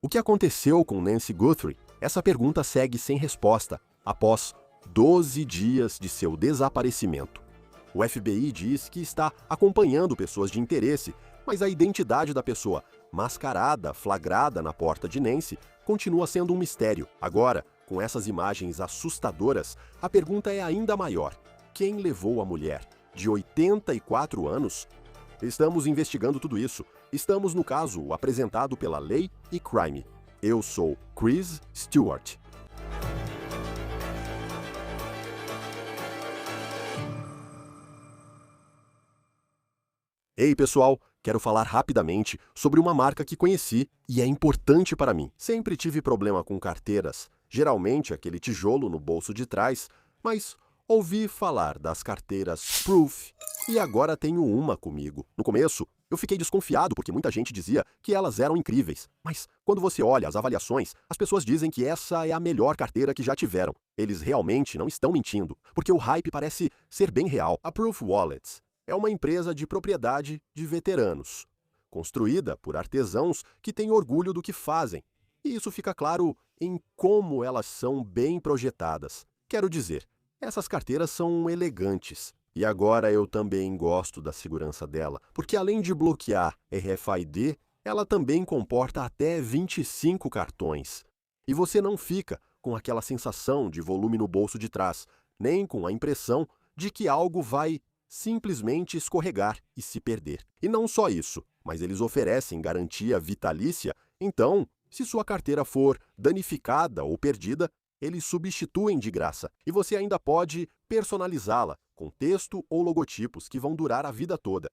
O que aconteceu com Nancy Guthrie? Essa pergunta segue sem resposta após 12 dias de seu desaparecimento. O FBI diz que está acompanhando pessoas de interesse, mas a identidade da pessoa mascarada, flagrada na porta de Nancy, continua sendo um mistério. Agora, com essas imagens assustadoras, a pergunta é ainda maior. Quem levou a mulher de 84 anos? Estamos investigando tudo isso. Estamos no caso apresentado pela Lei e Crime. Eu sou Chris Stewart. Ei, pessoal! Quero falar rapidamente sobre uma marca que conheci e é importante para mim. Sempre tive problema com carteiras, geralmente aquele tijolo no bolso de trás, mas ouvi falar das carteiras Proof e agora tenho uma comigo. No começo, eu fiquei desconfiado porque muita gente dizia que elas eram incríveis. Mas quando você olha as avaliações, as pessoas dizem que essa é a melhor carteira que já tiveram. Eles realmente não estão mentindo, porque o hype parece ser bem real. A Proof Wallets é uma empresa de propriedade de veteranos, construída por artesãos que têm orgulho do que fazem. E isso fica claro em como elas são bem projetadas. Quero dizer, essas carteiras são elegantes. E agora eu também gosto da segurança dela, porque além de bloquear RFID, ela também comporta até 25 cartões. E você não fica com aquela sensação de volume no bolso de trás, nem com a impressão de que algo vai simplesmente escorregar e se perder. E não só isso, mas eles oferecem garantia vitalícia, então, se sua carteira for danificada ou perdida, eles substituem de graça. E você ainda pode personalizá-la com texto ou logotipos que vão durar a vida toda.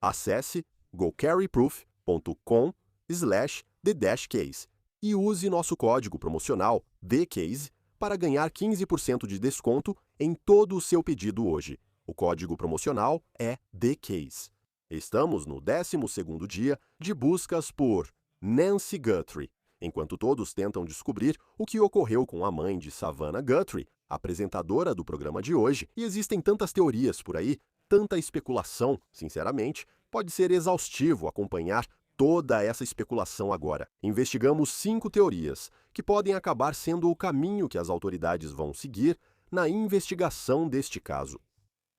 Acesse gocarryproof.com/the-case e use nosso código promocional THECASE para ganhar 15% de desconto em todo o seu pedido hoje. O código promocional é THECASE. Estamos no 12º dia de buscas por Nancy Guthrie, enquanto todos tentam descobrir o que ocorreu com a mãe de Savannah Guthrie, apresentadora do programa de hoje. E existem tantas teorias por aí, tanta especulação, sinceramente, pode ser exaustivo acompanhar toda essa especulação agora. Investigamos 5 teorias, que podem acabar sendo o caminho que as autoridades vão seguir na investigação deste caso.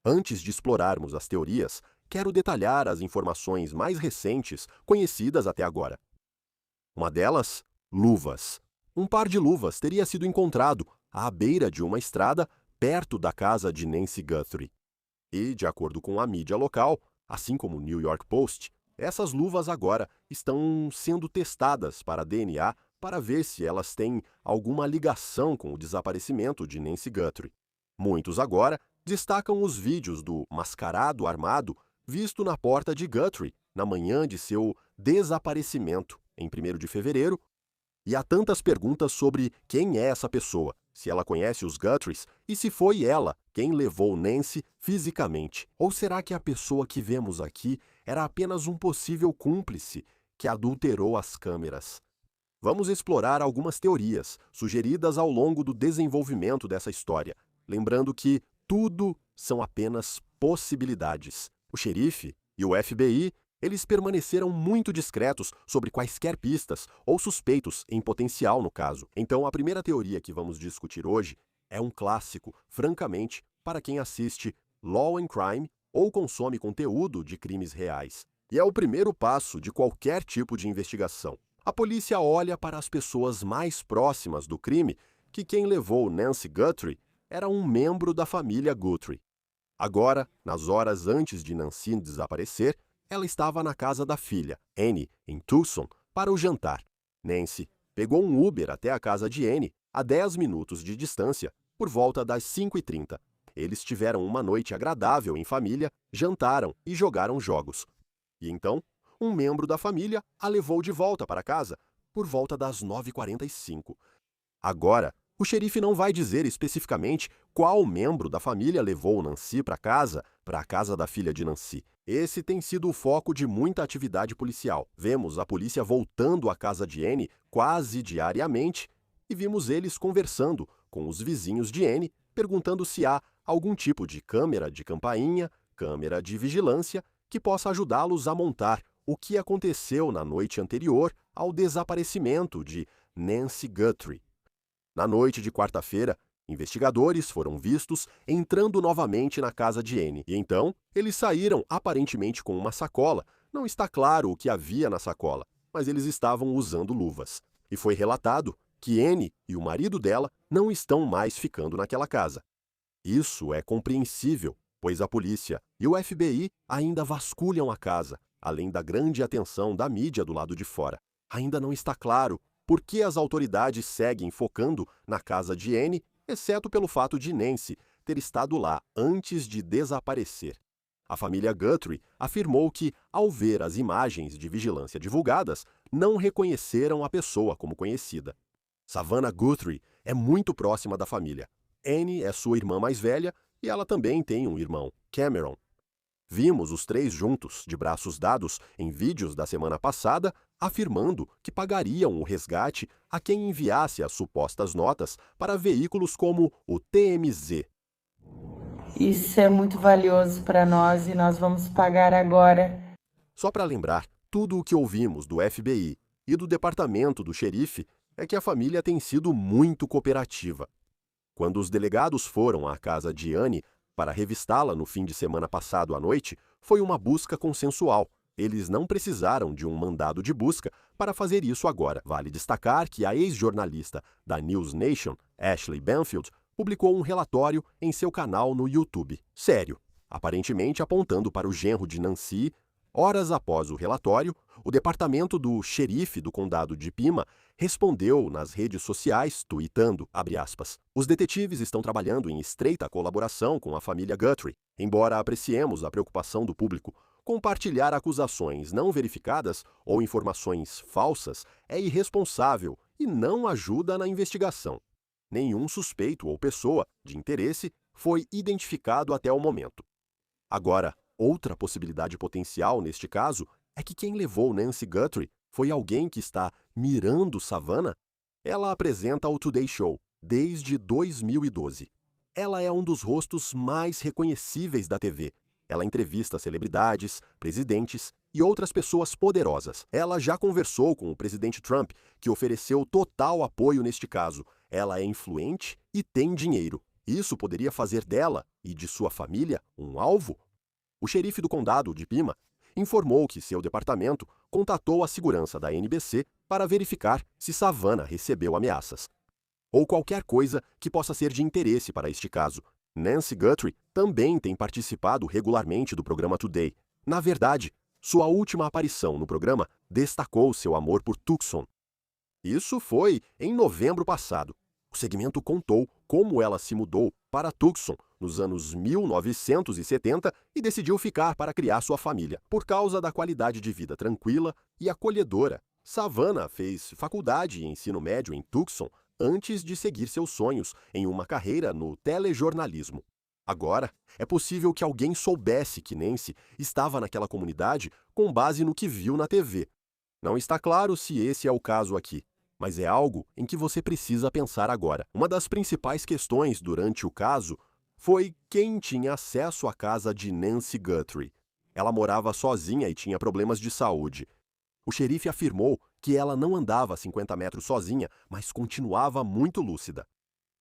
Antes de explorarmos as teorias, quero detalhar as informações mais recentes conhecidas até agora. Uma delas, luvas. Um par de luvas teria sido encontrado à beira de uma estrada perto da casa de Nancy Guthrie. E, de acordo com a mídia local, assim como o New York Post, essas luvas agora estão sendo testadas para DNA para ver se elas têm alguma ligação com o desaparecimento de Nancy Guthrie. Muitos agora destacam os vídeos do mascarado armado visto na porta de Guthrie na manhã de seu desaparecimento, em 1º de fevereiro, e há tantas perguntas sobre quem é essa pessoa, se ela conhece os Guthries e se foi ela quem levou Nancy fisicamente. Ou será que a pessoa que vemos aqui era apenas um possível cúmplice que adulterou as câmeras? Vamos explorar algumas teorias sugeridas ao longo do desenvolvimento dessa história, lembrando que tudo são apenas possibilidades. O xerife e o FBI, eles permaneceram muito discretos sobre quaisquer pistas ou suspeitos em potencial no caso. Então, a primeira teoria que vamos discutir hoje é um clássico, francamente, para quem assiste Law and Crime ou consome conteúdo de crimes reais. E é o primeiro passo de qualquer tipo de investigação. A polícia olha para as pessoas mais próximas do crime, que quem levou Nancy Guthrie era um membro da família Guthrie. Agora, nas horas antes de Nancy desaparecer, ela estava na casa da filha, Annie, em Tucson, para o jantar. Nancy pegou um Uber até a casa de Annie, a 10 minutos de distância, por volta das 5h30. Eles tiveram uma noite agradável em família, jantaram e jogaram jogos. E então, um membro da família a levou de volta para casa, por volta das 9h45. Agora, o xerife não vai dizer especificamente qual membro da família levou Nancy para a casa da filha de Nancy. Esse tem sido o foco de muita atividade policial. Vemos a polícia voltando à casa de Annie quase diariamente e vimos eles conversando com os vizinhos de Annie, perguntando se há algum tipo de câmera de campainha, câmera de vigilância, que possa ajudá-los a montar o que aconteceu na noite anterior ao desaparecimento de Nancy Guthrie. Na noite de quarta-feira, investigadores foram vistos entrando novamente na casa de Anne, e então eles saíram aparentemente com uma sacola. Não está claro o que havia na sacola, mas eles estavam usando luvas. E foi relatado que Anne e o marido dela não estão mais ficando naquela casa. Isso é compreensível, pois a polícia e o FBI ainda vasculham a casa, além da grande atenção da mídia do lado de fora. Ainda não está claro por que as autoridades seguem focando na casa de Anne, exceto pelo fato de Nancy ter estado lá antes de desaparecer. A família Guthrie afirmou que, ao ver as imagens de vigilância divulgadas, não reconheceram a pessoa como conhecida. Savannah Guthrie é muito próxima da família. Anne é sua irmã mais velha e ela também tem um irmão, Cameron. Vimos os três juntos, de braços dados, em vídeos da semana passada, afirmando que pagariam o resgate a quem enviasse as supostas notas para veículos como o TMZ. Isso é muito valioso para nós e nós vamos pagar agora. Só para lembrar, tudo o que ouvimos do FBI e do departamento do xerife é que a família tem sido muito cooperativa. Quando os delegados foram à casa de Anne para revistá-la no fim de semana passado à noite, foi uma busca consensual. Eles não precisaram de um mandado de busca para fazer isso agora. Vale destacar que a ex-jornalista da News Nation, Ashley Banfield, publicou um relatório em seu canal no YouTube. Sério, aparentemente apontando para o genro de Nancy. Horas após o relatório, o departamento do xerife do condado de Pima respondeu nas redes sociais, tuitando, abre aspas, os detetives estão trabalhando em estreita colaboração com a família Guthrie. Embora apreciemos a preocupação do público, compartilhar acusações não verificadas ou informações falsas é irresponsável e não ajuda na investigação. Nenhum suspeito ou pessoa de interesse foi identificado até o momento. Agora, outra possibilidade potencial neste caso é que quem levou Nancy Guthrie foi alguém que está mirando Savannah. Ela apresenta o Today Show desde 2012. Ela é um dos rostos mais reconhecíveis da TV. Ela entrevista celebridades, presidentes e outras pessoas poderosas. Ela já conversou com o presidente Trump, que ofereceu total apoio neste caso. Ela é influente e tem dinheiro. Isso poderia fazer dela e de sua família um alvo? O xerife do condado de Pima informou que seu departamento contatou a segurança da NBC para verificar se Savannah recebeu ameaças ou qualquer coisa que possa ser de interesse para este caso. Nancy Guthrie também tem participado regularmente do programa Today. Na verdade, sua última aparição no programa destacou seu amor por Tucson. Isso foi em novembro passado. O segmento contou como ela se mudou para Tucson nos anos 1970 e decidiu ficar para criar sua família. Por causa da qualidade de vida tranquila e acolhedora, Savannah fez faculdade e ensino médio em Tucson antes de seguir seus sonhos em uma carreira no telejornalismo. Agora, é possível que alguém soubesse que Nancy estava naquela comunidade com base no que viu na TV. Não está claro se esse é o caso aqui, mas é algo em que você precisa pensar agora. Uma das principais questões durante o caso foi quem tinha acesso à casa de Nancy Guthrie. Ela morava sozinha e tinha problemas de saúde. O xerife afirmou que ela não andava a 50 metros sozinha, mas continuava muito lúcida.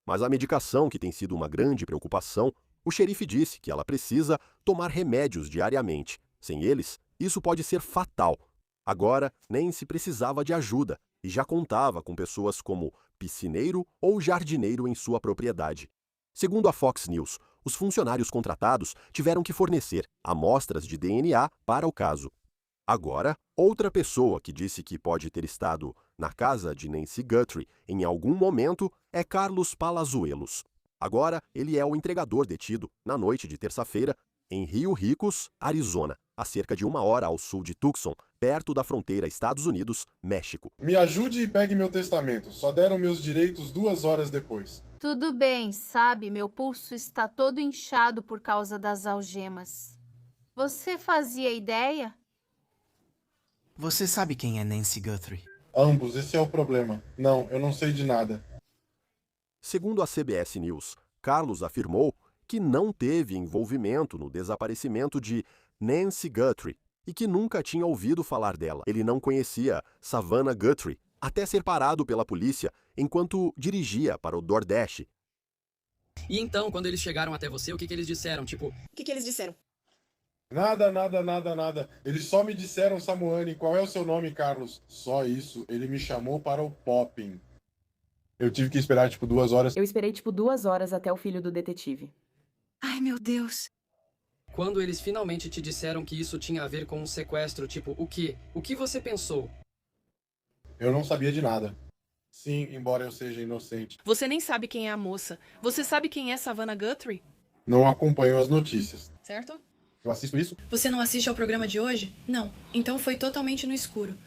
Mas a medicação, que tem sido uma grande preocupação, o xerife disse que ela precisa tomar remédios diariamente. Sem eles, isso pode ser fatal. Agora, Nancy precisava de ajuda e já contava com pessoas como piscineiro ou jardineiro em sua propriedade. Segundo a Fox News, os funcionários contratados tiveram que fornecer amostras de DNA para o caso. Agora, outra pessoa que disse que pode ter estado na casa de Nancy Guthrie em algum momento é Carlos Palazuelos. Agora, ele é o entregador detido na noite de terça-feira em Rio Ricos, Arizona, a cerca de 1 hora ao sul de Tucson, perto da fronteira Estados Unidos-México. Me ajude e pegue meu testamento. Só deram meus direitos 2 horas depois. Tudo bem, sabe? Meu pulso está todo inchado por causa das algemas. Você fazia ideia? Você sabe quem é Nancy Guthrie? Ambos, esse é o problema. Não, eu não sei de nada. Segundo a CBS News, Carlos afirmou que não teve envolvimento no desaparecimento de Nancy Guthrie e que nunca tinha ouvido falar dela. Ele não conhecia Savannah Guthrie, até ser parado pela polícia enquanto dirigia para o DoorDash. E então, quando eles chegaram até você, o que eles disseram? Tipo, O que eles disseram? Nada, nada, nada, nada. Eles só me disseram, Samuane, qual é o seu nome, Carlos? Só isso. Ele me chamou para o popping. Eu tive que esperar, 2 horas. Eu esperei 2 horas até o filho do detetive. Ai, meu Deus. quando eles finalmente te disseram que isso tinha a ver com um sequestro, tipo, o quê? O que você pensou? Eu não sabia de nada. Sim, embora eu seja inocente. Você nem sabe quem é a moça. Você sabe quem é Savannah Guthrie? Não acompanho as notícias. Certo? Eu assisto isso? Você não assiste ao programa de hoje? Não. Então foi totalmente no escuro.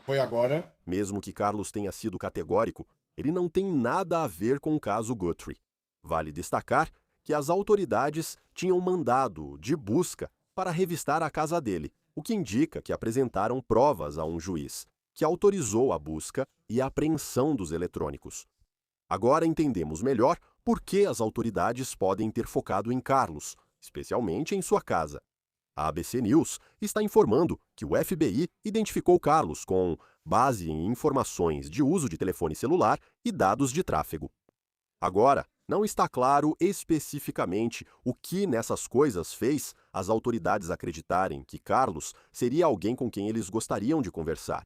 Foi agora. Mesmo que Carlos tenha sido categórico, ele não tem nada a ver com o caso Guthrie. Vale destacar que as autoridades tinham mandado de busca para revistar a casa dele, o que indica que apresentaram provas a um juiz, que autorizou a busca e a apreensão dos eletrônicos. Agora entendemos melhor por que as autoridades podem ter focado em Carlos, especialmente em sua casa. A ABC News está informando que o FBI identificou Carlos com base em informações de uso de telefone celular e dados de tráfego. Agora, não está claro especificamente o que nessas coisas fez as autoridades acreditarem que Carlos seria alguém com quem eles gostariam de conversar.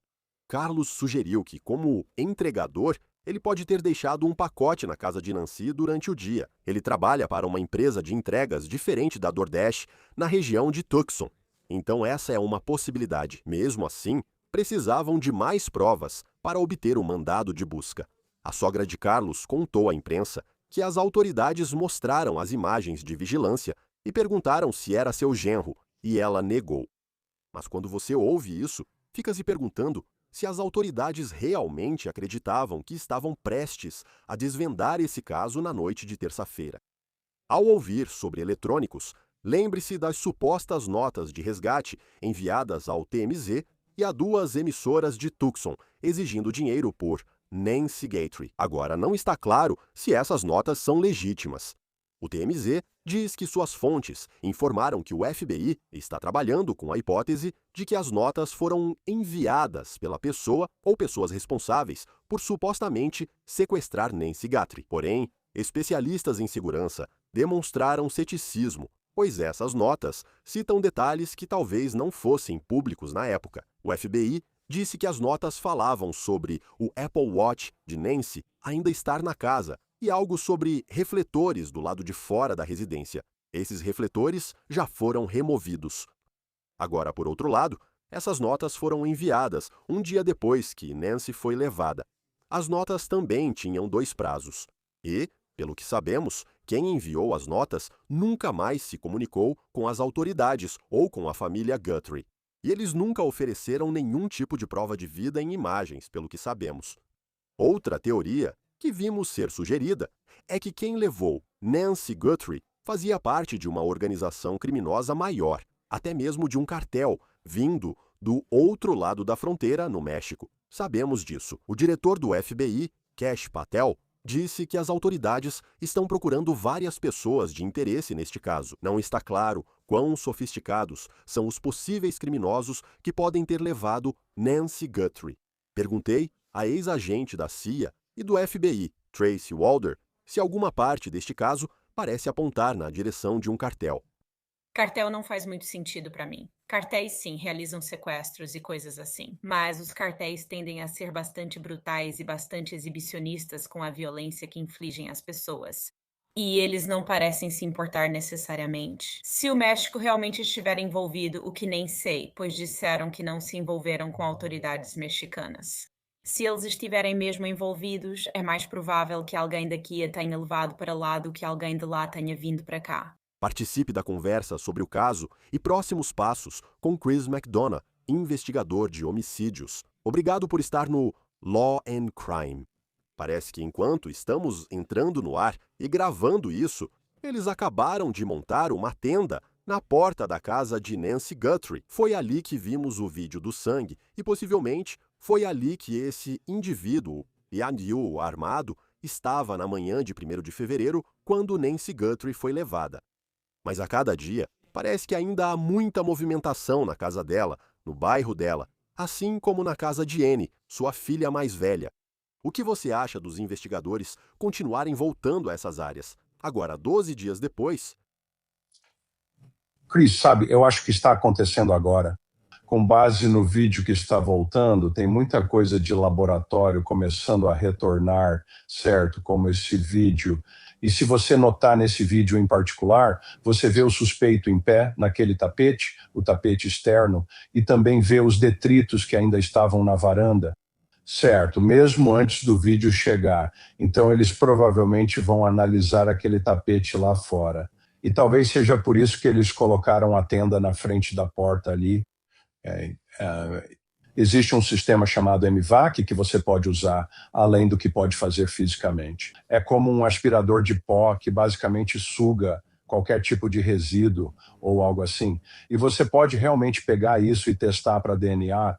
Carlos sugeriu que, como entregador, ele pode ter deixado um pacote na casa de Nancy durante o dia. Ele trabalha para uma empresa de entregas diferente da DoorDash na região de Tucson. Então essa é uma possibilidade. Mesmo assim, precisavam de mais provas para obter o mandado de busca. A sogra de Carlos contou à imprensa que as autoridades mostraram as imagens de vigilância e perguntaram se era seu genro, e ela negou. Mas quando você ouve isso, fica se perguntando se as autoridades realmente acreditavam que estavam prestes a desvendar esse caso na noite de terça-feira. Ao ouvir sobre eletrônicos, lembre-se das supostas notas de resgate enviadas ao TMZ e a duas emissoras de Tucson, exigindo dinheiro por Nancy Guthrie. Agora não está claro se essas notas são legítimas. O TMZ diz que suas fontes informaram que o FBI está trabalhando com a hipótese de que as notas foram enviadas pela pessoa ou pessoas responsáveis por supostamente sequestrar Nancy Guthrie. Porém, especialistas em segurança demonstraram ceticismo, pois essas notas citam detalhes que talvez não fossem públicos na época. O FBI disse que as notas falavam sobre o Apple Watch de Nancy ainda estar na casa e algo sobre refletores do lado de fora da residência. Esses refletores já foram removidos. Agora, por outro lado, essas notas foram enviadas um dia depois que Nancy foi levada. As notas também tinham 2 prazos. E, pelo que sabemos, quem enviou as notas nunca mais se comunicou com as autoridades ou com a família Guthrie. E eles nunca ofereceram nenhum tipo de prova de vida em imagens, pelo que sabemos. Outra teoria que vimos ser sugerida é que quem levou Nancy Guthrie fazia parte de uma organização criminosa maior, até mesmo de um cartel, vindo do outro lado da fronteira, no México. Sabemos disso. O diretor do FBI, Kash Patel, disse que as autoridades estão procurando várias pessoas de interesse neste caso. Não está claro quão sofisticados são os possíveis criminosos que podem ter levado Nancy Guthrie. Perguntei à ex-agente da CIA e do FBI, Tracy Walder, se alguma parte deste caso parece apontar na direção de um cartel. Cartel não faz muito sentido para mim. Cartéis, sim, realizam sequestros e coisas assim. Mas os cartéis tendem a ser bastante brutais e bastante exibicionistas com a violência que infligem às pessoas. E eles não parecem se importar necessariamente. Se o México realmente estiver envolvido, o que nem sei, pois disseram que não se envolveram com autoridades mexicanas. Se eles estiverem mesmo envolvidos, é mais provável que alguém daqui a tenha levado para lá do que alguém de lá tenha vindo para cá. Participe da conversa sobre o caso e próximos passos com Chris McDonough, investigador de homicídios. Obrigado por estar no Law and Crime. Parece que enquanto estamos entrando no ar e gravando isso, eles acabaram de montar uma tenda na porta da casa de Nancy Guthrie. Foi ali que vimos o vídeo do sangue e possivelmente foi ali que esse indivíduo, Yandiu armado, estava na manhã de 1º de fevereiro, quando Nancy Guthrie foi levada. Mas a cada dia, Parece que ainda há muita movimentação na casa dela, no bairro dela, assim como na casa de Annie, sua filha mais velha. O que você acha dos investigadores continuarem voltando a essas áreas? Agora, 12 dias depois... Chris, sabe, eu acho que está acontecendo agora. Com base no vídeo que está voltando, tem muita coisa de laboratório começando a retornar, certo? Como esse vídeo. E se você notar nesse vídeo em particular, você vê o suspeito em pé naquele tapete, o tapete externo, e também vê os detritos que ainda estavam na varanda. Certo, mesmo antes do vídeo chegar. Então eles provavelmente vão analisar aquele tapete lá fora. E talvez seja por isso que eles colocaram a tenda na frente da porta ali. Existe um sistema chamado MVAC que você pode usar, além do que pode fazer fisicamente. É como um aspirador de pó que basicamente suga qualquer tipo de resíduo ou algo assim. E você pode realmente pegar isso e testar para DNA.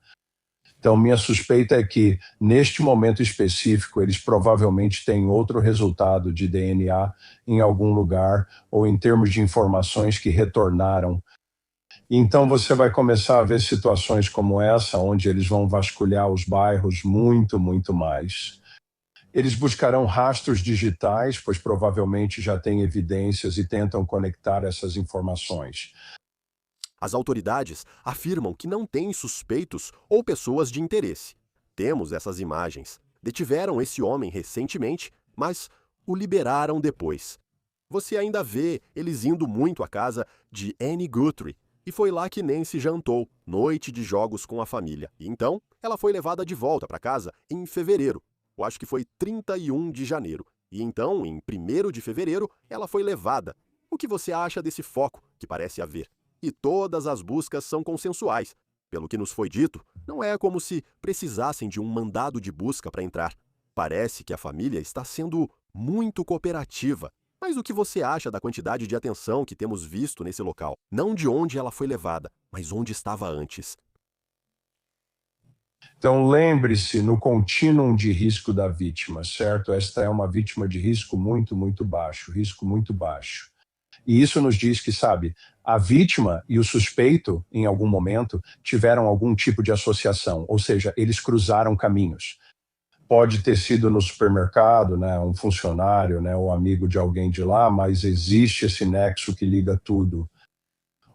Então, minha suspeita é que, neste momento específico, eles provavelmente têm outro resultado de DNA em algum lugar ou em termos de informações que retornaram. Então, você vai começar a ver situações como essa, onde eles vão vasculhar os bairros muito, muito mais. Eles buscarão rastros digitais, pois provavelmente já têm evidências e tentam conectar essas informações. As autoridades afirmam que não têm suspeitos ou pessoas de interesse. Temos essas imagens. Detiveram esse homem recentemente, mas o liberaram depois. Você ainda vê eles indo muito à casa de Annie Guthrie, e foi lá que Nancy jantou, noite de jogos com a família. E então, ela foi levada de volta para casa em fevereiro. Eu acho que foi 31 de janeiro. E então, em 1º de fevereiro, ela foi levada. O que você acha desse foco que parece haver? E todas as buscas são consensuais. Pelo que nos foi dito, não é como se precisassem de um mandado de busca para entrar. Parece que a família está sendo muito cooperativa. Mas o que você acha da quantidade de atenção que temos visto nesse local? Não de onde ela foi levada, mas onde estava antes. Então, lembre-se no contínuo de risco da vítima, certo? Esta é uma vítima de risco muito, muito baixo, risco muito baixo. E isso nos diz que, sabe, a vítima e o suspeito, em algum momento, tiveram algum tipo de associação, ou seja, eles cruzaram caminhos. Pode ter sido no supermercado, né, um funcionário, né, ou amigo de alguém de lá, mas existe esse nexo que liga tudo.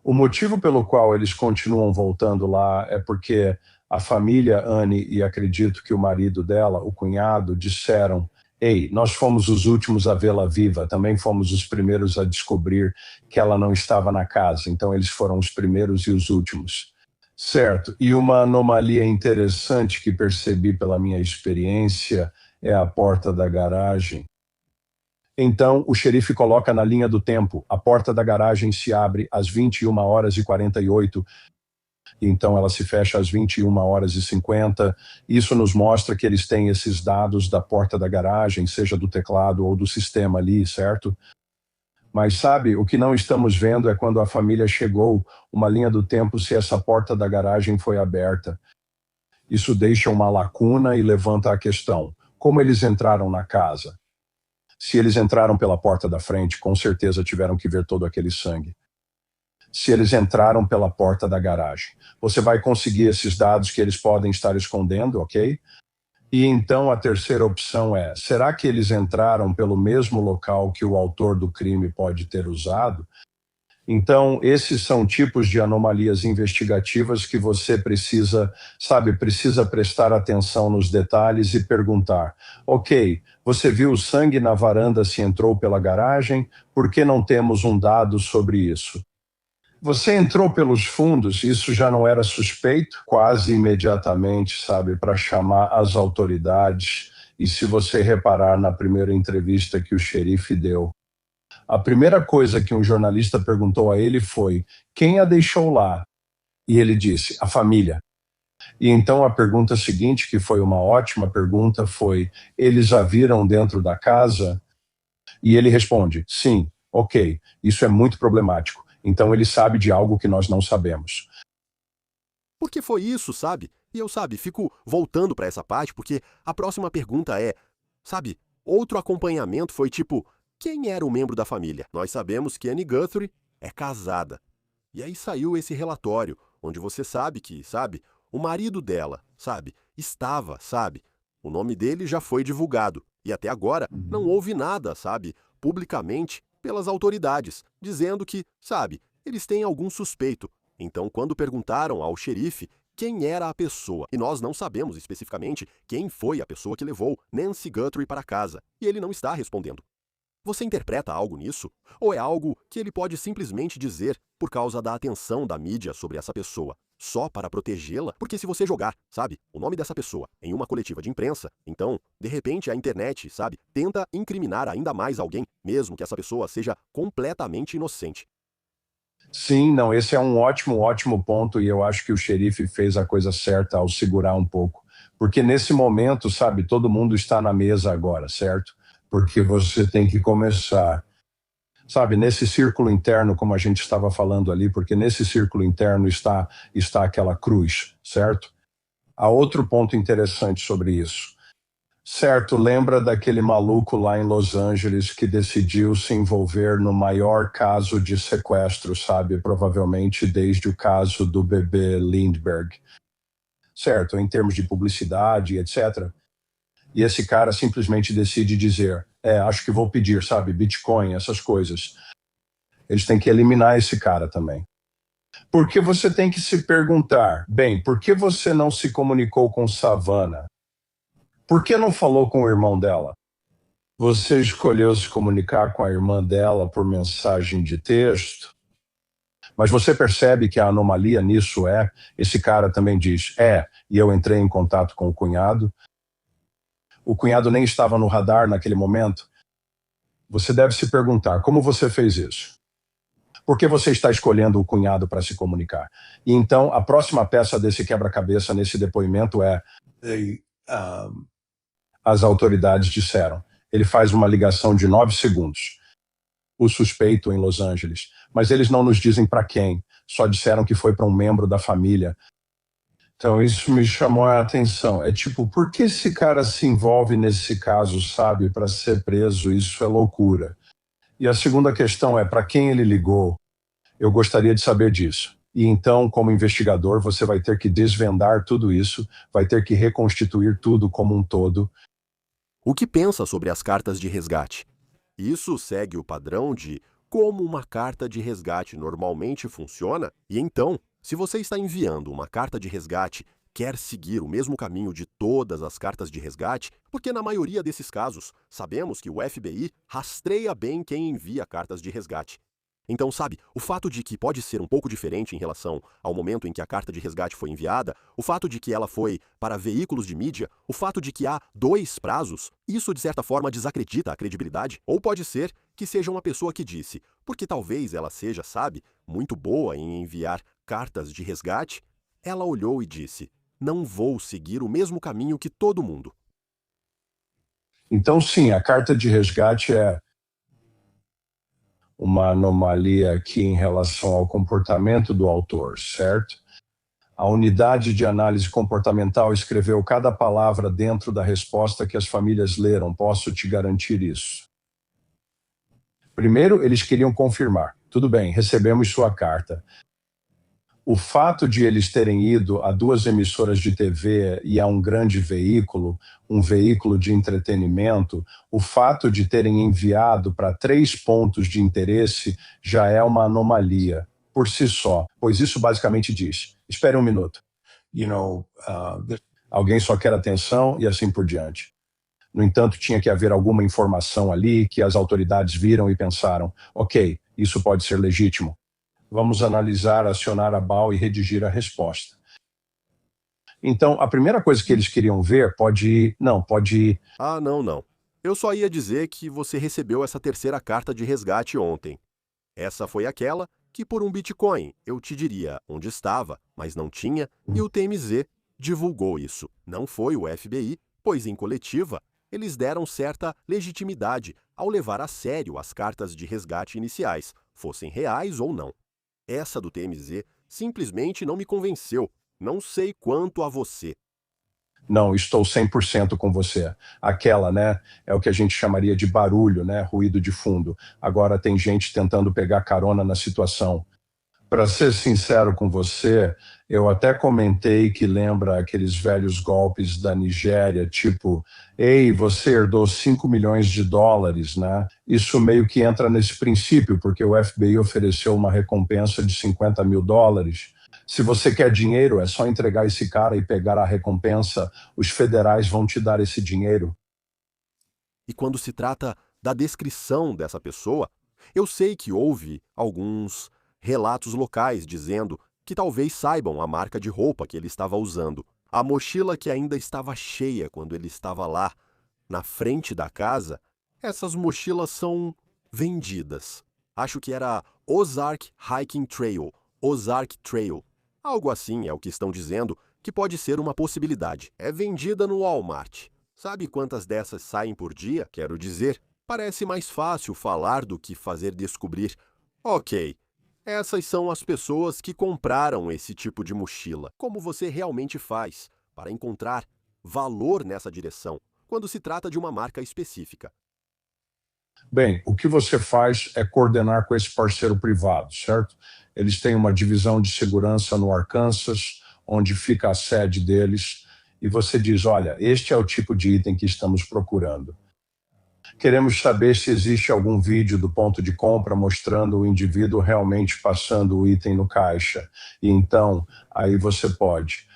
O motivo pelo qual eles continuam voltando lá é porque a família Annie e acredito que o marido dela, o cunhado, disseram: ei, nós fomos os últimos a vê-la viva, também fomos os primeiros a descobrir que ela não estava na casa, então eles foram os primeiros e os últimos. Certo, e uma anomalia interessante que percebi pela minha experiência é a porta da garagem. Então, o xerife coloca na linha do tempo, a porta da garagem se abre às 21h48, então ela se fecha às 21h50. Isso nos mostra que eles têm esses dados da porta da garagem, seja do teclado ou do sistema ali, certo? Mas sabe, o que não estamos vendo é quando a família chegou, uma linha do tempo se essa porta da garagem foi aberta. Isso deixa uma lacuna e levanta a questão: como eles entraram na casa? Se eles entraram pela porta da frente, com certeza tiveram que ver todo aquele sangue. Se eles entraram pela porta da garagem, você vai conseguir esses dados que eles podem estar escondendo, ok? E então a terceira opção é: será que eles entraram pelo mesmo local que o autor do crime pode ter usado? Então, esses são tipos de anomalias investigativas que você precisa prestar atenção nos detalhes e perguntar: ok, você viu o sangue na varanda se entrou pela garagem? Por que não temos um dado sobre isso? Você entrou pelos fundos, isso já não era suspeito? Quase imediatamente, para chamar as autoridades. E se você reparar na primeira entrevista que o xerife deu, a primeira coisa que um jornalista perguntou a ele foi: quem a deixou lá? E ele disse: a família. E então a pergunta seguinte, que foi uma ótima pergunta, foi: eles a viram dentro da casa? E ele responde: sim, ok, isso é muito problemático. Então ele sabe de algo que nós não sabemos. Por que foi isso, sabe? E eu, fico voltando para essa parte porque a próxima pergunta é, outro acompanhamento foi tipo: quem era o membro da família? Nós sabemos que Annie Guthrie é casada. E aí saiu esse relatório, onde você sabe que, o marido dela, estava, o nome dele já foi divulgado. E até agora não houve nada, publicamente pelas autoridades, dizendo que, eles têm algum suspeito. Então, quando perguntaram ao xerife quem era a pessoa, e nós não sabemos especificamente quem foi a pessoa que levou Nancy Guthrie para casa, e ele não está respondendo. Você interpreta algo nisso? Ou é algo que ele pode simplesmente dizer por causa da atenção da mídia sobre essa pessoa, só para protegê-la? Porque se você jogar, o nome dessa pessoa em uma coletiva de imprensa, então, de repente, a internet, tenta incriminar ainda mais alguém, mesmo que essa pessoa seja completamente inocente. Sim, não, esse é um ótimo ponto e eu acho que o xerife fez a coisa certa ao segurar um pouco. Porque nesse momento, todo mundo está na mesa agora, certo? Porque você tem que começar, nesse círculo interno, como a gente estava falando ali, porque nesse círculo interno está aquela cruz, certo? Há outro ponto interessante sobre isso. Certo, lembra daquele maluco lá em Los Angeles que decidiu se envolver no maior caso de sequestro, provavelmente desde o caso do bebê Lindbergh. Certo, em termos de publicidade, etc. E esse cara simplesmente decide dizer, acho que vou pedir, Bitcoin, essas coisas. Eles têm que eliminar esse cara também. Porque você tem que se perguntar, bem, por que você não se comunicou com Savannah? Por que não falou com o irmão dela? Você escolheu se comunicar com a irmã dela por mensagem de texto? Mas você percebe que a anomalia nisso esse cara também diz, e eu entrei em contato com o cunhado. O cunhado nem estava no radar naquele momento. Você deve se perguntar, como você fez isso? Por que você está escolhendo o cunhado para se comunicar? E então, a próxima peça desse quebra-cabeça nesse depoimento as autoridades disseram. Ele faz uma ligação de 9 segundos. O suspeito em Los Angeles. Mas eles não nos dizem para quem. Só disseram que foi para um membro da família. Então isso me chamou a atenção. Por que esse cara se envolve nesse caso, para ser preso? Isso é loucura. E a segunda questão é, para quem ele ligou? Eu gostaria de saber disso. E então, como investigador, você vai ter que desvendar tudo isso, vai ter que reconstituir tudo como um todo. O que pensa sobre as cartas de resgate? Isso segue o padrão de como uma carta de resgate normalmente funciona? E então, se você está enviando uma carta de resgate, quer seguir o mesmo caminho de todas as cartas de resgate? Porque na maioria desses casos, sabemos que o FBI rastreia bem quem envia cartas de resgate. Então, o fato de que pode ser um pouco diferente em relação ao momento em que a carta de resgate foi enviada, o fato de que ela foi para veículos de mídia, o fato de que há 2 prazos, isso de certa forma desacredita a credibilidade? Ou pode ser que seja uma pessoa que disse, porque talvez ela seja, muito boa em enviar cartas de resgate, ela olhou e disse, não vou seguir o mesmo caminho que todo mundo. Então, sim, a carta de resgate é uma anomalia aqui em relação ao comportamento do autor, certo? A unidade de análise comportamental escreveu cada palavra dentro da resposta que as famílias leram, posso te garantir isso. Primeiro, eles queriam confirmar. Tudo bem, recebemos sua carta. O fato de eles terem ido a 2 emissoras de TV e a um grande veículo, um veículo de entretenimento, o fato de terem enviado para 3 pontos de interesse já é uma anomalia por si só, pois isso basicamente diz, espere um minuto, alguém só quer atenção e assim por diante. No entanto, tinha que haver alguma informação ali que as autoridades viram e pensaram, ok, isso pode ser legítimo. Vamos analisar, acionar a BAL e redigir a resposta. Então, a primeira coisa que eles queriam ver pode ir... Ah, não. Eu só ia dizer que você recebeu essa terceira carta de resgate ontem. Essa foi aquela que por um Bitcoin eu te diria onde estava, mas não tinha, e o TMZ divulgou isso. Não foi o FBI, pois em coletiva eles deram certa legitimidade ao levar a sério as cartas de resgate iniciais, fossem reais ou não. Essa do TMZ simplesmente não me convenceu. Não sei quanto a você. Não, estou 100% com você. Aquela, é o que a gente chamaria de barulho, ruído de fundo. Agora tem gente tentando pegar carona na situação. Para ser sincero com você, eu até comentei que lembra aqueles velhos golpes da Nigéria, tipo, ei, você herdou 5 milhões de dólares, né? Isso meio que entra nesse princípio, porque o FBI ofereceu uma recompensa de 50 mil dólares. Se você quer dinheiro, é só entregar esse cara e pegar a recompensa. Os federais vão te dar esse dinheiro. E quando se trata da descrição dessa pessoa, eu sei que houve alguns relatos locais dizendo que talvez saibam a marca de roupa que ele estava usando. A mochila que ainda estava cheia quando ele estava lá, na frente da casa, essas mochilas são vendidas. Acho que era Ozark Hiking Trail, Ozark Trail. Algo assim é o que estão dizendo que pode ser uma possibilidade. É vendida no Walmart. Sabe quantas dessas saem por dia? Quero dizer, parece mais fácil falar do que fazer descobrir. Ok, essas são as pessoas que compraram esse tipo de mochila. Como você realmente faz para encontrar valor nessa direção, quando se trata de uma marca específica? Bem, o que você faz é coordenar com esse parceiro privado, certo? Eles têm uma divisão de segurança no Arkansas, onde fica a sede deles, e você diz, olha, este é o tipo de item que estamos procurando. Queremos saber se existe algum vídeo do ponto de compra mostrando o indivíduo realmente passando o item no caixa. E então, aí você pode.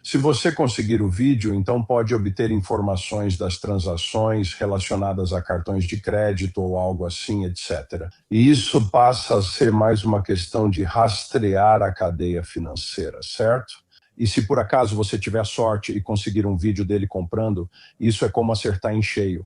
Se você conseguir o vídeo, então pode obter informações das transações relacionadas a cartões de crédito ou algo assim, etc. E isso passa a ser mais uma questão de rastrear a cadeia financeira, certo? E se por acaso você tiver sorte e conseguir um vídeo dele comprando, isso é como acertar em cheio.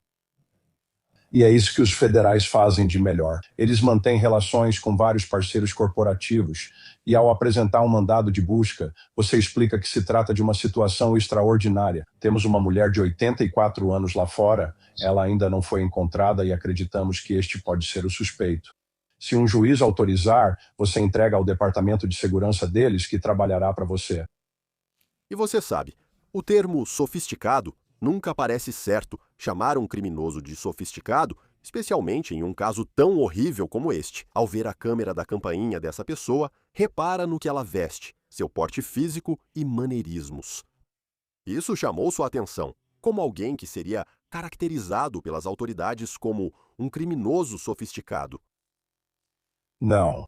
E é isso que os federais fazem de melhor. Eles mantêm relações com vários parceiros corporativos e, ao apresentar um mandado de busca, você explica que se trata de uma situação extraordinária. Temos uma mulher de 84 anos lá fora, ela ainda não foi encontrada e acreditamos que este pode ser o suspeito. Se um juiz autorizar, você entrega ao departamento de segurança deles que trabalhará para você. E você sabe, o termo sofisticado nunca parece certo chamar um criminoso de sofisticado, especialmente em um caso tão horrível como este. Ao ver a câmera da campainha dessa pessoa, repara no que ela veste, seu porte físico e maneirismos. Isso chamou sua atenção, como alguém que seria caracterizado pelas autoridades como um criminoso sofisticado. Não.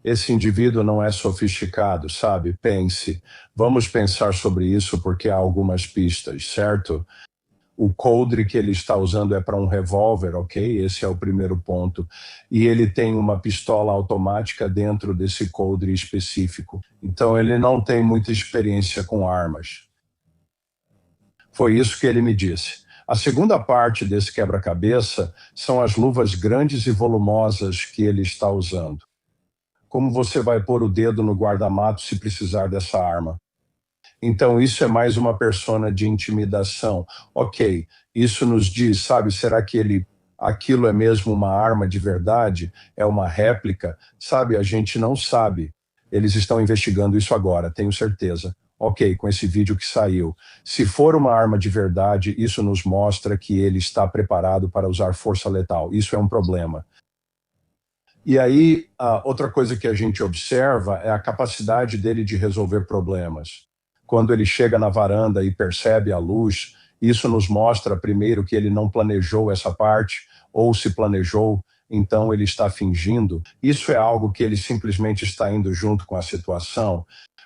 Esse indivíduo não é sofisticado, sabe? Pense. Vamos pensar sobre isso porque há algumas pistas, certo? O coldre que ele está usando é para um revólver, ok? Esse é o primeiro ponto. E ele tem uma pistola automática dentro desse coldre específico. Então ele não tem muita experiência com armas. Foi isso que ele me disse. A segunda parte desse quebra-cabeça são as luvas grandes e volumosas que ele está usando. Como você vai pôr o dedo no guarda-mato se precisar dessa arma? Então isso é mais uma persona de intimidação. Ok, isso nos diz, sabe, será que aquilo é mesmo uma arma de verdade? É uma réplica? Sabe, a gente não sabe. Eles estão investigando isso agora, tenho certeza. Ok, com esse vídeo que saiu. Se for uma arma de verdade, isso nos mostra que ele está preparado para usar força letal. Isso é um problema. E aí, outra coisa que a gente observa é a capacidade dele de resolver problemas. Quando ele chega na varanda e percebe a luz, isso nos mostra, primeiro, que ele não planejou essa parte, ou se planejou, então ele está fingindo. Isso é algo que ele simplesmente está indo junto com a situação,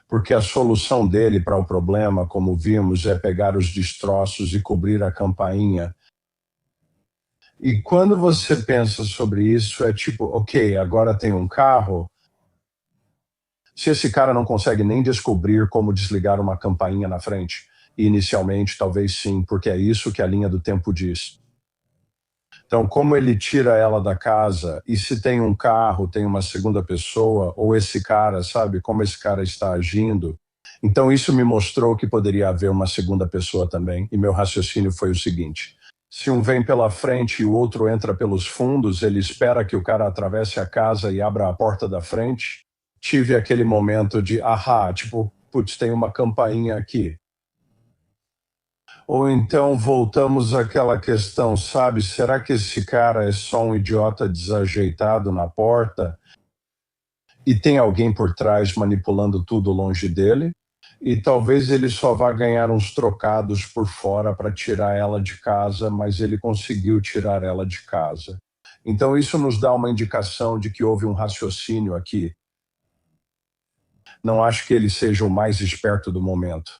porque a solução dele para o problema, como vimos, é pegar os destroços e cobrir a campainha. E quando você pensa sobre isso, é tipo, ok, agora tem um carro. Se esse cara não consegue nem descobrir como desligar uma campainha na frente, inicialmente talvez sim, porque é isso que a linha do tempo diz. Então, como ele tira ela da casa, e se tem um carro, tem uma segunda pessoa, ou esse cara, sabe, como esse cara está agindo. Então, isso me mostrou que poderia haver uma segunda pessoa também, e meu raciocínio foi o seguinte. Se um vem pela frente e o outro entra pelos fundos, ele espera que o cara atravesse a casa e abra a porta da frente. Tive aquele momento de, tipo, putz, tem uma campainha aqui. Ou então voltamos àquela questão, sabe, será que esse cara é só um idiota desajeitado na porta? e tem alguém por trás manipulando tudo longe dele, e talvez ele só vá ganhar uns trocados por fora para tirar ela de casa, mas ele conseguiu tirar ela de casa. Então isso nos dá uma indicação de que houve um raciocínio aqui. Não acho que ele seja o mais esperto do momento.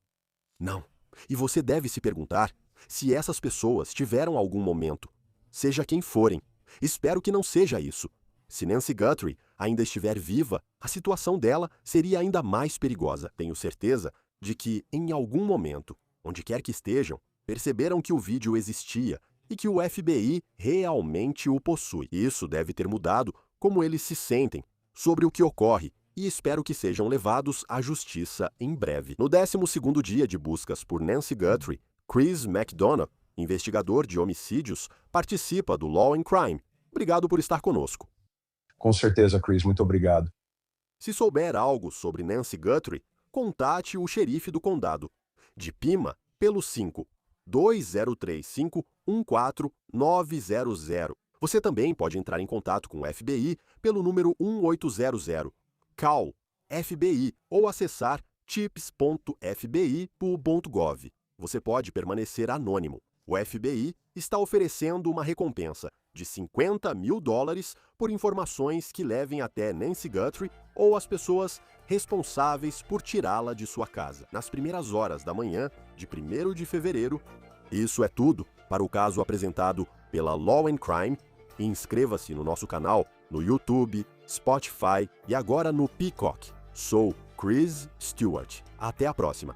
Não. E você deve se perguntar se essas pessoas tiveram algum momento, seja quem forem. Espero que não seja isso. Se Nancy Guthrie ainda estiver viva, a situação dela seria ainda mais perigosa. Tenho certeza de que, em algum momento, onde quer que estejam, perceberam que o vídeo existia e que o FBI realmente o possui. Isso deve ter mudado como eles se sentem sobre o que ocorre e espero que sejam levados à justiça em breve. No 12º dia de buscas por Nancy Guthrie, Chris McDonough, investigador de homicídios, participa do Law and Crime. Obrigado por estar conosco. Com certeza, Chris, muito obrigado. Se souber algo sobre Nancy Guthrie, contate o xerife do condado. De Pima, pelo 5-2035-14900. Você também pode entrar em contato com o FBI pelo número 1800, CAL, FBI, ou acessar tips.fbi.gov. Você pode permanecer anônimo. O FBI está oferecendo uma recompensa de $50 mil por informações que levem até Nancy Guthrie ou as pessoas responsáveis por tirá-la de sua casa. Nas primeiras horas da manhã de 1º de fevereiro, isso é tudo para o caso apresentado pela Law and Crime. E inscreva-se no nosso canal no YouTube, Spotify e agora no Peacock. Sou Chris Stewart. Até a próxima.